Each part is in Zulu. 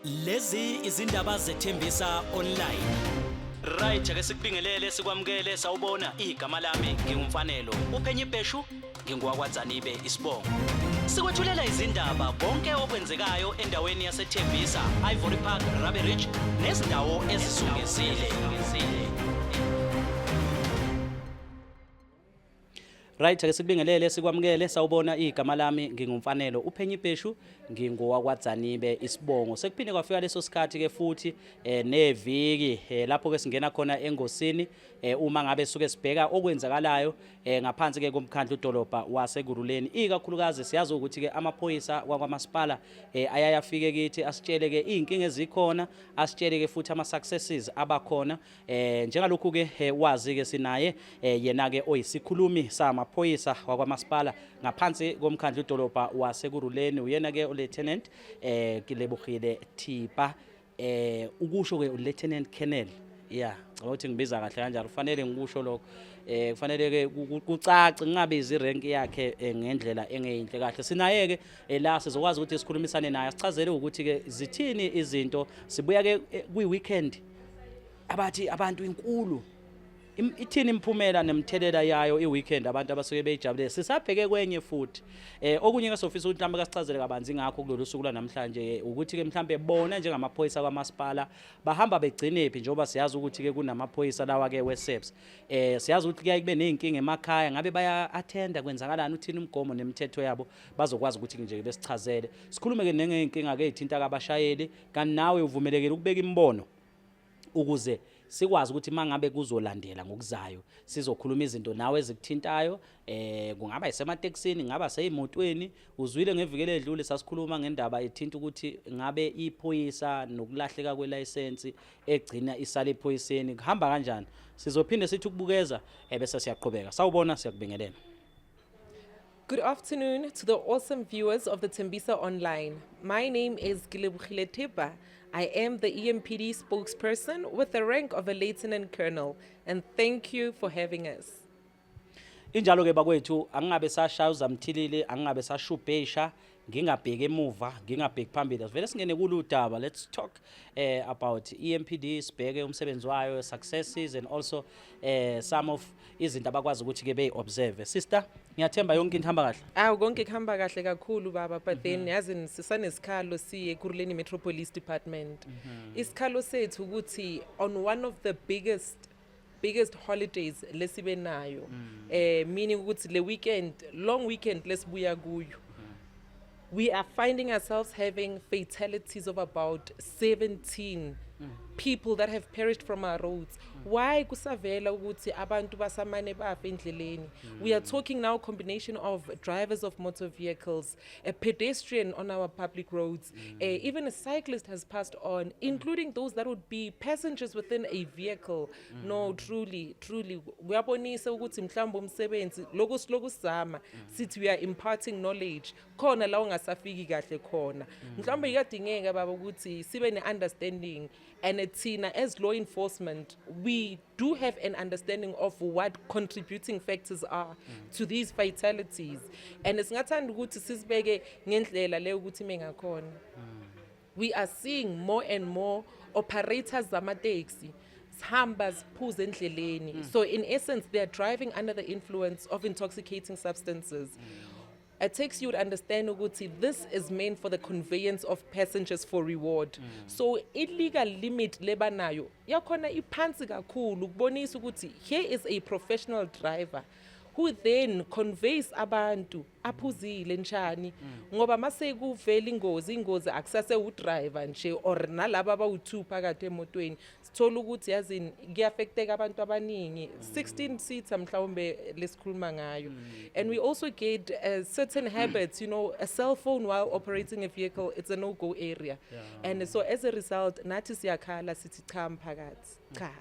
Lezi izindaba zethembisa online. Right ake sikubingelele sikwamukele sawubona igama lami ngingumfanelo uphenye ibheshu ngingwakwaZanibe isibongo. Sikwethulela izindaba konke okwenzekayo endaweni yaseThembisa, Ivory Park, Rabe Ridge nezindawo ezisungezile. Right ake sikubingelele sikwamukele sawubona igama lami ngingumfanelo uphenye ibheshu ngingowakwaZanibe isibongo. Sekuphinde kwafika leso sikhathi ke futhi neviki lapho ke singena khona engosini uma ngabe suke sibheka okwenzakalayo ngaphansi ke komkhandlu dolobha waseGuruleni. Ikakhulukazi siyazi ukuthi ke amaphoyisa kwamasipala ayayafike kithi asitshele ke izinkinga ezikhona, asitshele ke futhi ama successes abakhona njengalokhu ke wazi ke sinaye yena ke oyisikhulumi samaphoyisa kwamasipala ngaphansi komkhandlu dolobha waseGuruleni. Uyena ke Lieutenant Kilebogile Thipa ukusho ke Lieutenant Colonel. Yeah, ukuthi ngibiza kahle kanjalo kufanele ngikusho lokho kufanele ke kucace ngingabizi irank yakhe ngendlela engeyinhle kahle. Sinaye ke la sizokwazi ukuthi sikhulumisane naye asichazele ukuthi ke zithini izinto sibuya ke kwi weekend abathi abantu inkulu ithini imphumela nemthelela yayo iweekend abantu abasuke bejabule. Sisabheke kwenye futhi okunye ke sofisa ukuthi mhlawumbe kasichazele kabanzi ngakho kulolu suku namhlanje ukuthi ke mhlawumbe bona njengamaphoyisa kwamasipala bahamba begcine phi njengoba siyazi ukuthi ke kunamaphoyisa lawa ke weSAPS. Siyazi ukuthi kuyaye kube nezinkinga emakhaya ngabe baya attenda kwenzakalani uthini umgomo nemithetho yabo bazokwazi ukuthi nje besichazele. Sikhulume ke nengeyinkinga ke ezithinta kabashayeli kanti nawe uvumelekile ukubeka imbono ukuze sikwazi ukuthi mangabe kuzolandela ngokuzayo sizokhuluma izinto nawe ezikuthintayo kungaba isemateksini ngaba seyimotweni. Uzwile ngevikele edlule sasikhuluma ngendaba ethinta ukuthi ngabe iphoyisa nokulahleka kwelicense egcina isale iphoyiseni kuhamba kanjani. Sizophinde sithi ukubukeza bese siyaqhubeka. Sawubona siyakubingelela. Good afternoon to the awesome viewers of the Tembisa Online. My name is Kilebogile Thipa. I am the EMPD spokesperson with the rank of a Lieutenant Colonel, and thank you for having us. Injalo ke bakwethu angingabe sashaya uzamthilile angingabe sashubhesha ngingabheki emuva ngingabheki phambili. Vele singene kuludaba. Let's talk about EMPD sibheke umsebenzi wayo, successes and also some of izinto abakwazi ukuthi ke beyi-observe. Sister ngiyathemba yonke into ihamba kahle. Konke kuhamba kahle kakhulu baba, but then yazi sisanesikhalo siye eGuruleni Metropolice Department. Isikhalo sethu ukuthi on one of the biggest holidays lesibe nayo meaning ukuthi le weekend, long weekend lesibuya kuyo, we are finding ourselves having fatalities of about 17 people that have perished from our roads. Why kusavela ukuthi abantu basamane bafa endleleni? We are talking now combination of drivers of motor vehicles, a pedestrian on our public roads, even a cyclist has passed on, including those that would be passengers within a vehicle. No, truly uyabonisa ukuthi mhlawumbe umsebenzi loku sizama sithi we are imparting knowledge khona la ungasafiki kahle khona. Mhlawumbe iyadingeka baba ukuthi sibe ne understanding, and thina as law enforcement we do have an understanding of what contributing factors are to these fatalities, and singathanda ukuthi sisibeke ngendlela leyo ukuthi mengakhona. We are seeing more and more operators zama-taxi sihamba siphuze endleleni. So in essence they are driving under the influence of intoxicating substances. A taxi would understand ukuthi this is meant for the conveyance of passengers for reward. So illegal limit lebanayo yakhona iphansi kakhulu ukubonisa ukuthi here is a professional driver who then conveys abantu aphuzile njani ngoba mase kuvela ingozi akusase udriver nje or nalabo abawu2 phakathi emotweni. Sithola ukuthi yazini kuyaffecteka abantu abaningi, 16 seats mhlawumbe lesikhuluma ngayo. And we also get certain habits, you know, a cell phone while operating a vehicle, it's a no-go area. And so as a result nathi siyakhala sithi cha mphakathi cha.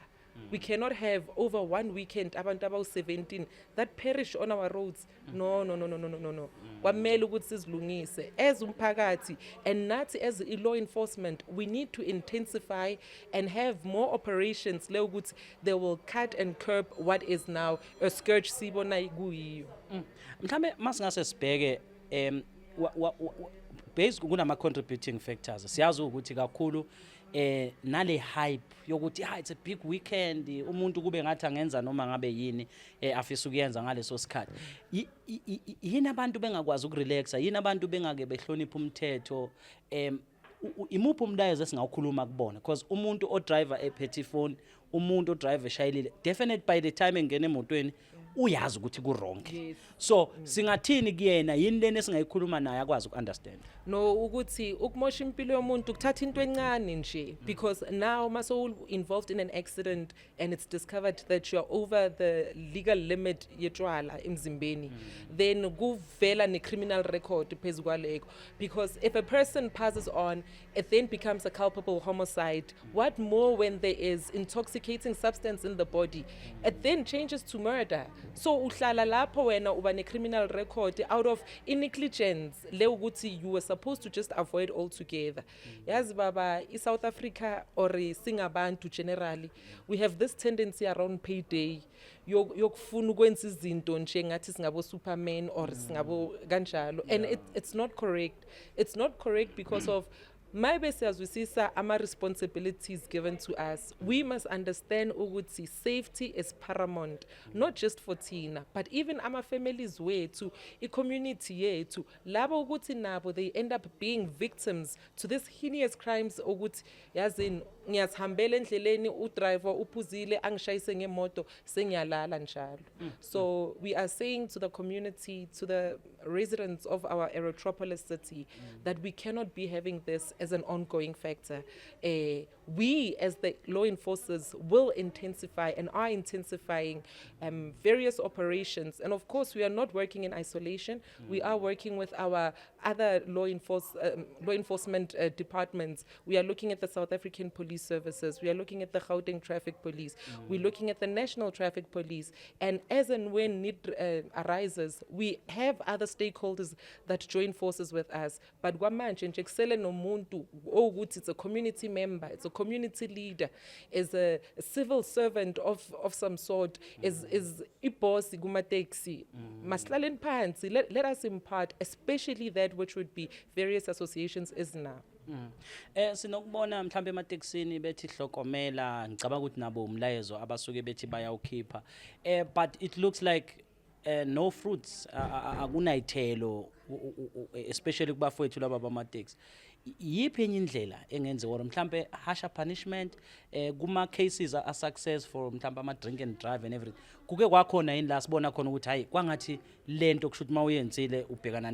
We cannot have over one weekend abantu abawu17 that perish on our roads. No. Kwamele ukuthi sizilungise as umphakathi, and nathi as law enforcement we need to intensify and have more operations le ukuthi they will cut and curb what is now a scourge sibona kuyiyo. Mhlambe masingase sibheke basically kunama contributing factors siyazi ukuthi kakhulu nale hype yokuthi it's a big weekend umuntu kube ngathi angenza noma ngabe yini afisa ukuyenza ngaleso sikhathi yini abantu bengakwazi ukurelaxa yini abantu bengake behlonipha umthetho imuphi umlayezo esingawukhuluma kubona because umuntu odriver ephethe phone umuntu odriver eshayelile definitely by the time engene emotweni uyazi ukuthi ku wrong so singathini kuyena yini leni esingayikhuluma naye akwazi ukunderstand no ukuthi ukumosha impilo yomuntu kuthatha into encane nje because now maso involved in an accident and it's discovered that you are over the legal limit yetshwala emzimbeni then kuvela ne criminal record phezukwaleko because if a person passes on it then becomes a culpable homicide what more when there is intoxicating substance in the body it then changes to murder so uhlala lapho wena uba ne criminal record out of negligence le ukuthi you were supposed to just avoid altogether yazi baba South Africa or singabantu generally we have this tendency around payday yokufuna ukwenza izinto nje ngathi singabo superman or singabo kanjalo and it's not correct because of maybe siyazwisisa ama responsibilities given to us we must understand ukuthi safety is paramount not just for thina but even ama families wethu i-community yethu labo ukuthi nabo they end up being victims to these heinous crimes ukuthi yazini ngiyazihambela endleleni udriver uphuzile angishayise ngemoto sengiyalala njalo so we are saying to the community to the residents of our Aerotropolis city that we cannot be having this as an ongoing factor we as the law enforcers will intensify and are intensifying various operations and of course we are not working in isolation we are working with our other law enforcement departments we are looking at the South African Police Services we are looking at the Gauteng Traffic Police we're looking at the National Traffic Police and as and when need arises we have other stakeholders that join forces with us but kwamanje nje kusele nomuntu ukuthi it's a community member it's a community leader is a civil servant of some sort is iboss kuma taxi masihlaleni phansi let us impart especially that which would be various associations is now sinokubona mhlambe emateksini bethi hlokomela ngicabanga ukuthi nabo umlayezo abasuke bethi bayawukhipha but it looks like no fruits akunayithelo especially kubafowethu laba bamateksi yiphi enye indlela engenziwa mhlambe harsher punishment kuma cases a success for mhlambe ama drink and drive and everything kuke kwakhona yini la sibona khona ukuthi hayi kwangathi lento kushuthi mawuyenzile ubhekana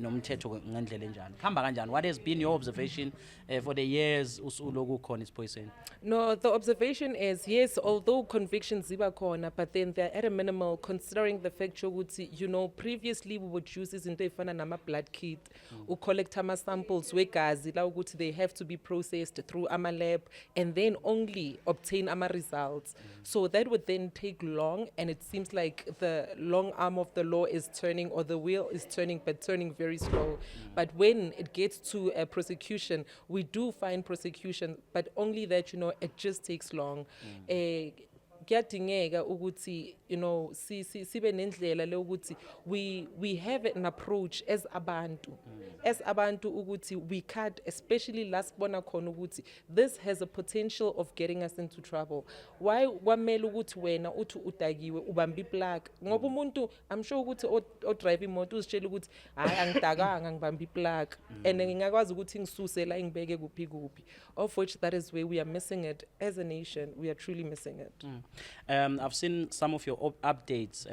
nomthetho ngendlela enjani khamba kanjani what has been your observation for the years usuloku khona isiphoyiseni no the observation is yes although convictions ziba khona but then they're at a minimal considering the fact ukuthi you know previously we would use izinto efana nama blood kit collect ama samples wegazi la ukuthi they have to be processed through ama lab and then only obtain ama results so that would then take long and it seems like the long arm of the law is turning or the wheel is turning but turning very slow but when it gets to a prosecution we do find prosecution but only that you know it just takes long kuyadingeka ukuthi you know sibe nendlela le ukuthi we have an approach as abantu ukuthi we cut especially last bona khona ukuthi this has a potential of getting us into trouble why kwamela ukuthi wena uthi udakiwe ubamba iplug ngoba umuntu I'm sure ukuthi o drive imoto uzitshela ukuthi hayi angidakanga ngibamba iplug and ngingakwazi ukuthi ngisuse la ngibeke kuphi of which that is where we are missing it as a nation we are truly missing it I've seen some of your updates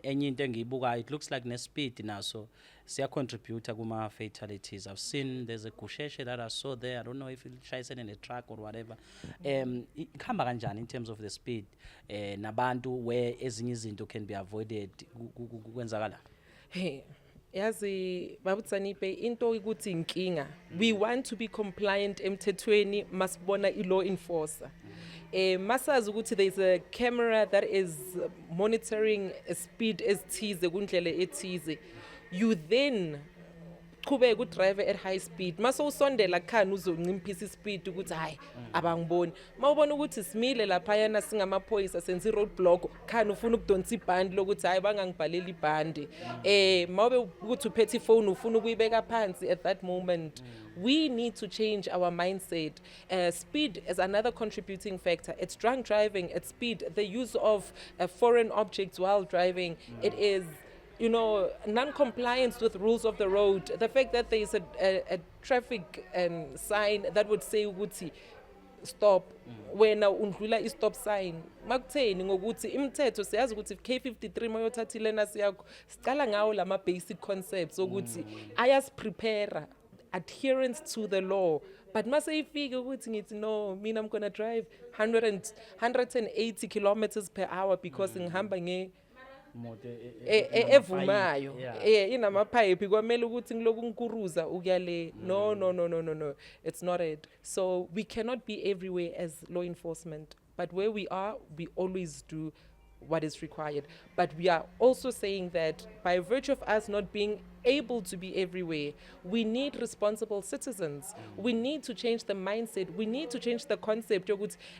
enye into engiyibukayo it looks like nespeed naso siya contribute kuma fatalities I've seen there's a kusheshe that I saw there I don't know if it shayisene in a truck or whatever ikhamba kanjani in terms of the speed nabantu where ezinye izinto can be avoided kwenzakala yazi babutsanipe into ukuthi inkinga we want to be compliant emthethweni masibona i-law enforcer masazi ukuthi there is a camera that is monitoring a speed esithize kundlela ethize you then qhubeka udrive at high speed mase usondela khani uzonciphisa ispeed ukuthi hayi abangiboni mawubona ukuthi simile lapha yana singamaphoyisa senza roadblock khani ufuna ukudonsa ibhandi lokuthi hayi bangangibhalela ibhandi mawube ukuthi uphethe ifone ufuna ukuyibeka phansi at that moment. We need to change our mindset. Speed is another contributing factor. It's drunk driving, it's speed, the use of foreign objects while driving. It is, non-compliance with rules of the road. The fact that there is a traffic sign that would say ukuthi stop wena undlula i-stop sign makutheni ngokuthi imithetho siyazi ukuthi K53 mayothatha ilena siyakho sicala ngawo lama basic concepts ukuthi ayasiprepare adherence to the law. But mase ifike ukuthi ngithi no mina I'm going to drive 180 kilometers per hour because ngihamba evumayo inamapipe kwamele ukuthi ngiloku ngikuruza ukuyale no, it's not it. So we cannot be everywhere as law enforcement, but where we are we always do what is required. But we are also saying that by virtue of us not being able to be everywhere, we need responsible citizens. We need to change the mindset. We need to change the concept.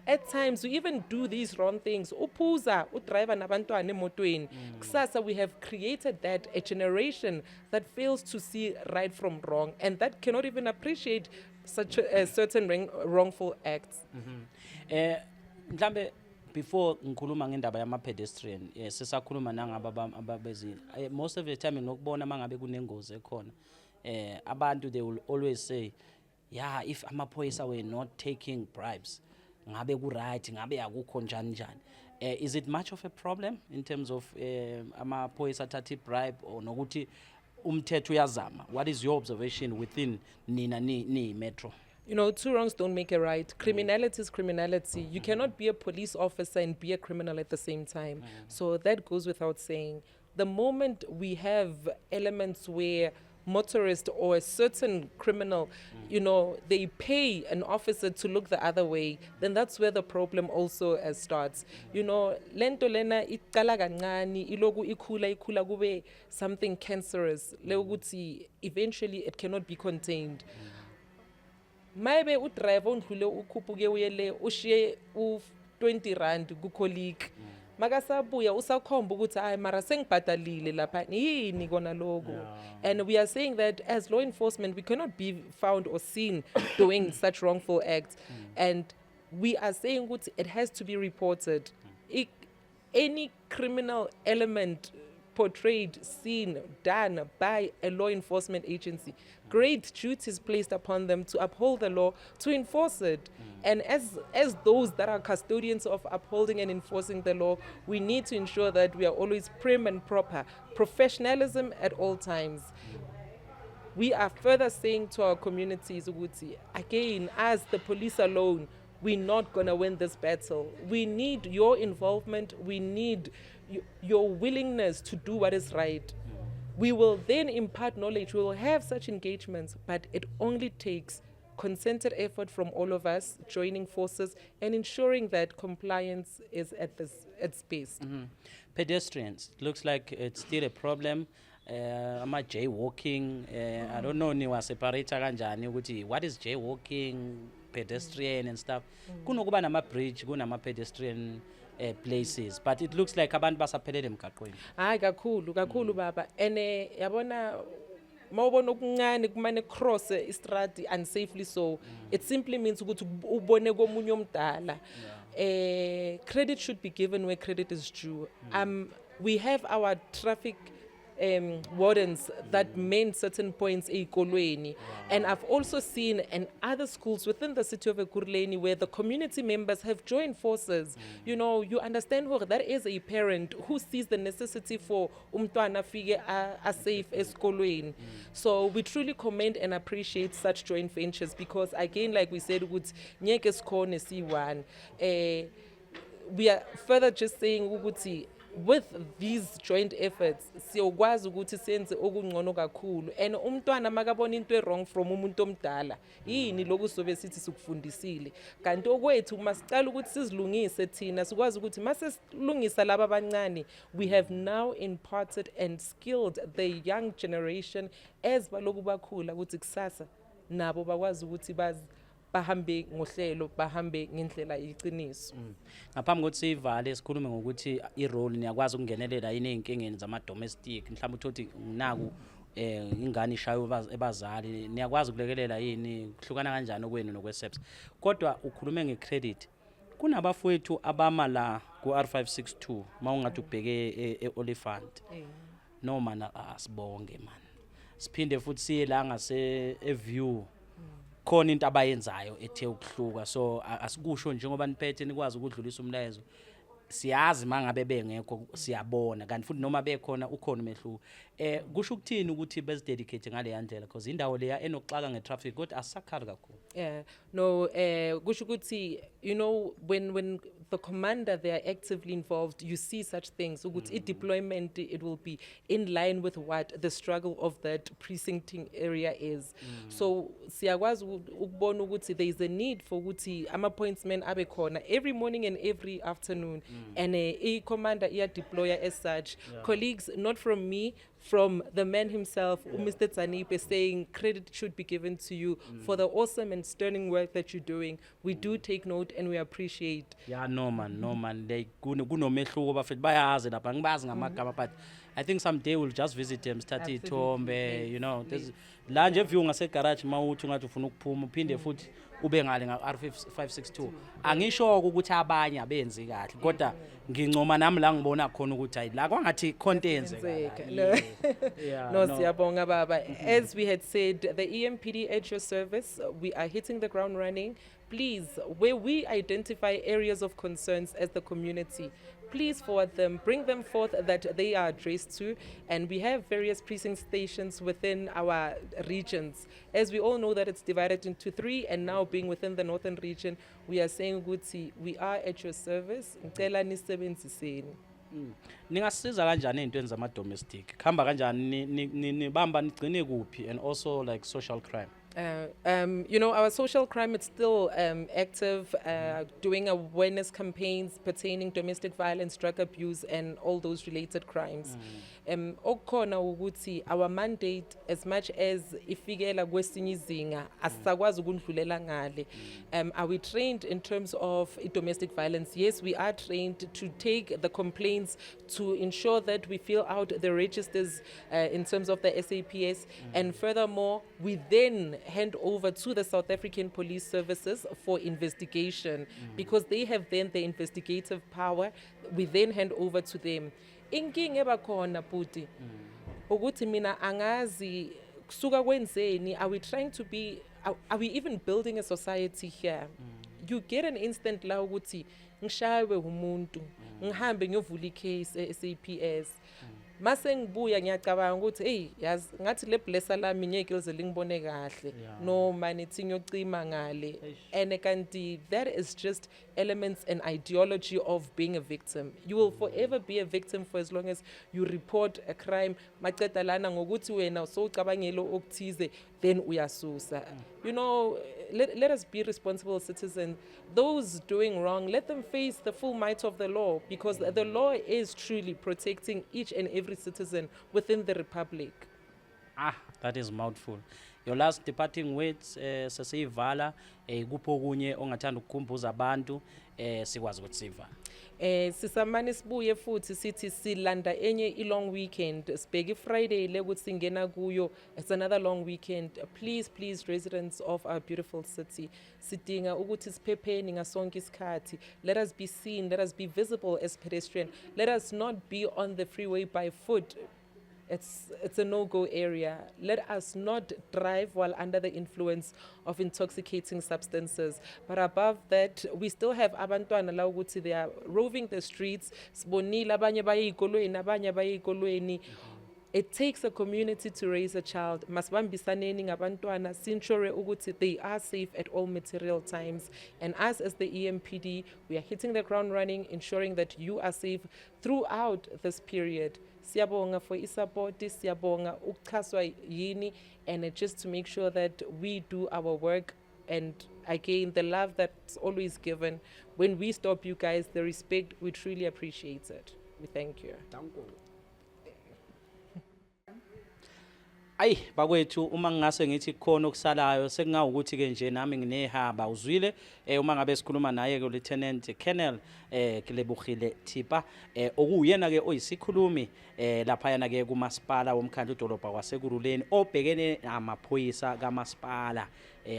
At times we even do these wrong things. Uphuza, udriver nabantwana emotweni. Kusasa we have created that a generation that fails to see right from wrong and that cannot even appreciate such a certain wrongful acts. Mhlambe before ngikhuluma ngendaba yama pedestrian sisakhuluma nangaba ababezini most of the time ngokubona mangabe kunengozi ekhona abantu they will always say yeah if amaphoyisa were not taking bribes ngabe ku right ngabe akukho njani is it much of a problem in terms of amaphoyisa thatha bribe or nokuthi umthetho uyazama? What is your observation within nina ni metro? Two wrongs don't make a right. Criminality is criminality. You cannot be a police officer and be a criminal at the same time. So that goes without saying. The moment we have elements where motorist or a certain criminal, they pay an officer to look the other way, then that's where the problem also starts. Lento lena iqala kancane iloku ikhula kube something cancerous. Lekuthi eventually it cannot be contained. Maybe udrive ondlule ukhuphuke uyele ushiye u20 rand ku colleague makasabuya usakhomba ukuthi hayi mara sengibhadalile lapha yini kona lokho. And we are saying that as law enforcement we cannot be found or seen doing such wrongful acts, and we are saying ukuthi it has to be reported. Any criminal element portrayed, seen, done by a law enforcement agency, great duties placed upon them to uphold the law, to enforce it. And as those that are custodians of upholding and enforcing the law, we need to ensure that we are always prim and proper, professionalism at all times. We are further saying to our communities, again, as the police alone, we're not going to win this battle. We need your involvement. We need your willingness to do what is right. We will then impart knowledge. We will have such engagements, but it only takes concerted effort from all of us joining forces and ensuring that compliance is at space. Pedestrians, looks like it's still a problem. Ama jaywalking, I don't know niwa separate kanjani ukuthi what is jaywalking, pedestrian and stuff. Kunokuba nama bridge, kunama pedestrian places, but it looks like abantu basaphelele emgaqweni. Hayi kakhulu baba. Ene yabona mawubona okuncane kumane cross istrati unsafely, so it simply means ukuthi ubone komunye omdala. Credit should be given where credit is due. We have our traffic wardens that main certain points ezikolweni, and I've also seen in other schools within the city of Ekurhuleni where the community members have joined forces. You understand who that is a parent who sees the necessity for umntwana fike a safe esikolweni. So we truly commend and appreciate such joint ventures because again, like we said, ukuthi ngeke sikhone C1. We are further just saying ukuthi with these joint efforts siyokwazi ukuthi senze okungcono kakhulu and umntwana makabona into wrong from umuntu omdala yini lokhu sobe sithi sikufundisile kanti okwethu masicala ukuthi sizilungise thina sikwazi ukuthi mase silungisa laba abancane we have now imparted and skilled the young generation as baloku bakhula ukuthi kusasa nabo bakwazi ukuthi bahambe ngohlelo bahambe ngendlela iqiniso. Ngaphambi kokuthi sivale sikhulume ngokuthi i-role niyakwazi ukungenelela yini ezinkingeni zama domestic mhlawumbe uthi naku ingane ishayo ebazali niyakwazi ukulekelela yini kuhlukana kanjani okwenu nokweSAPS kodwa ukhulume ngecredit kunabafowethu abama la ku R562 mawungathi ubheke eOliphant noma asibonge man siphinde futhi siye la ngase eView khona into abayenzayo ethe ukuhluka so asikusho njengoba niphethe nikwazi ukudlulisa umlayezo siyazi mangabe bengekho siyabona kanti futhi noma bekhona ukhona umehluko kusho ukuthini ukuthi bezidedicate ngale yandlela because indawo leya enokuxaka ngetraffic kodwa asakhali kakhulu no kusho ukuthi you know when the commander they are actively involved you see such things ukuthi deployment it will be in line with what the struggle of that precincting area is so siyakwazi ukubona ukuthi there is a need for ukuthi ama pointsmen abe khona every morning and every afternoon and a commander ia deployer as such colleagues not from me from the man himself Mr. Tzanipe saying credit should be given to you for the awesome and sterling work that you're doing we do take note and we appreciate no man they kunomehluko bafethu bayazi lapha ngibazi ngamagama but I think someday we'll just visit them start ithombe you know la nje view ngase garage mawuthi ungathi ufuna ukuphuma uphinde futhi ube ngale nga R562 angisho ukuthi abanye abenzi kahle kodwa ngincoma nami la ngibona khona ukuthi hayi la kwangathi content no siyabonga baba as we had said the EMPD at your service we are hitting the ground running please where we identify areas of concerns as the community please forward them, bring them forth that they are addressed to. And we have various precinct stations within our regions. As we all know that it's divided into 3 and now being within the northern region, we are saying, Gutsi, we are at your service. Ngicela nisebenziseni. Ningasiza kanjani ezintweni zama domestic? Khamba kanjani nibamba nigcine kuphi and also like social crime? You know, our social crime is still active, doing awareness campaigns pertaining domestic violence, drug abuse, and all those related crimes. Okukhona ukuthi our mandate as much as ifikela kwesinye izinga asisakwazi ukundlulela ngale. Are we trained in terms of domestic violence? Yes, we are trained to take the complaints to ensure that we fill out the registers in terms of the SAPS, and furthermore, we then hand over to the South African Police Services for investigation because they have then the investigative power. We then hand over to them. Inking ebakhona puti ukuthi mina angazi kusuka kwenzeni are we trying to be are we even building a society here you get an instant la ukuthi ngishawe umuntu ngihambe ngiyovula icase SAPS mase ngibuya ngiyacabanga ukuthi hey yazi ngathi le blessa lami ngeke lize lingibone kahle no manithi ngiyocima ngale and kanti that is just elements and ideology of being a victim you will forever be a victim for as long as you report a crime maceda lana ngokuthi wena usocabangelo okuthize then uyasusa you know let us be responsible citizens those doing wrong let them face the full might of the law because the law is truly protecting each and every citizen within the republic. That is mouthful. Your last departing words sesiyivala kupho kunye ongathanda ukukhumbuza abantu sikwazi ukuthi siva. Sisamane sibuye futhi sithi silanda enye i-long weekend sibheke Friday lekuthi singena kuyo it's another long weekend please residents of our beautiful city sidinga ukuthi siphepheni ngasonke isikhathi let us be seen let us be visible as pedestrian let us not be on the freeway by foot. It's a no-go area. Let us not drive while under the influence of intoxicating substances. But above that, we still have abantwana la ukuthi they are roving the streets. Sibonile abanye baye ezikolweni, abanye baye ezikolweni. it takes a community to raise a child. Masibambisaneni ngabantwana sinsure ukuthi they are safe at all material times. And us as the EMPD, we are hitting the ground running, ensuring that you are safe throughout this period. Siyabonga for support, siyabonga ukuchaswa yini, and just to make sure that we do our work. And again, the love that's always given. When we stop you guys, the respect, we truly appreciate it. We thank you. Ayi bakwethu uma ngingase ngithi khona okusalayo sekungawukuthi ke nje nami nginehaba uzwile uma ngabe sikhuluma naye ke Lieutenant Colonel Kilebogile Thipa okuyena ke oyisikhulumi lapha yana ke kumasipala womkhandlu dolobha waseKuruleni obhekene namaphoyisa kamasipala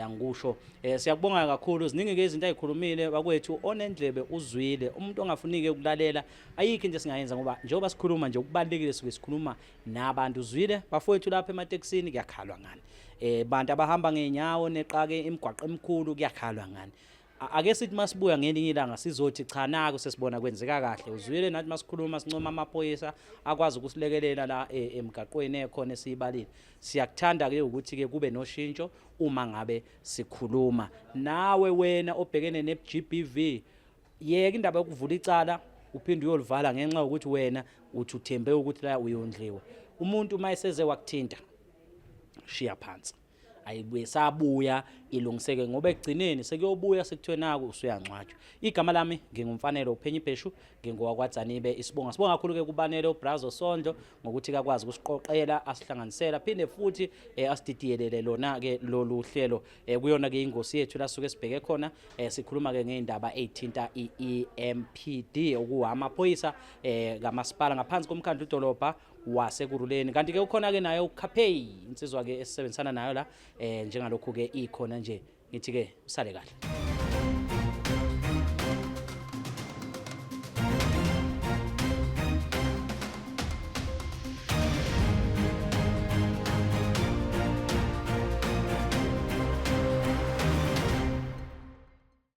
angisho siyakubonga kakhulu ziningi ke izinto ayikhulumile bakwethu onendlebe uzwile umuntu ongafunike ukulalela ayikho into singayenza ngoba njengoba sikhuluma nje ukubalekile suke sikhuluma nabantu uzwile bafowethu lapha emateksini kuyakhalwa ngani bantu abahamba ngenyawo neqake imigwaqo emikhulu kuyakhalwa ngani ake sithi masibuya ngelinye ilanga sizothi cha nako sesibona kwenzeka kahle uzwile nathi masikhuluma sincoma amaphoyisa akwazi ukusilekelela la emgaqweni ekhona esiyibalile siyakuthanda ke ukuthi ke kube noshintsho uma ngabe sikhuluma nawe wena obhekene ne-GBV yeke indaba yokuvula icala uphinde uyolivala ngenxa ukuthi wena uthi uthembe ukuthi la uyondliwe umuntu mayiseze wakuthinta shiya phansi ayibuye sabuya ilungiseke ngoba egcineni sekuyobuya sekuthiwe naku usuyangcwatshwa igama lami ngingumfanele uPhenyi Bheshu ngingowakwaDzanibe isibonga sibonga kakhulu ke kubanele uBrazo Sondlo ngokuthi kakwazi ukusiqoqela asihlanganisela phinde futhi asididiyelele lona ke lolu hlelo kuyona ke ingosi yethu la suke sibheke khona sikhuluma ke ngeindaba ezithinta iEMPD okuwamaphoyisa kamasipala ngaphansi komkhandlu dolobha waseKuruleni kanti ke ukhona ke nayo uKhaphey insizwa ke esebenzisana nayo la njengalokhu ke ikhona nje ngithi ke usale kahle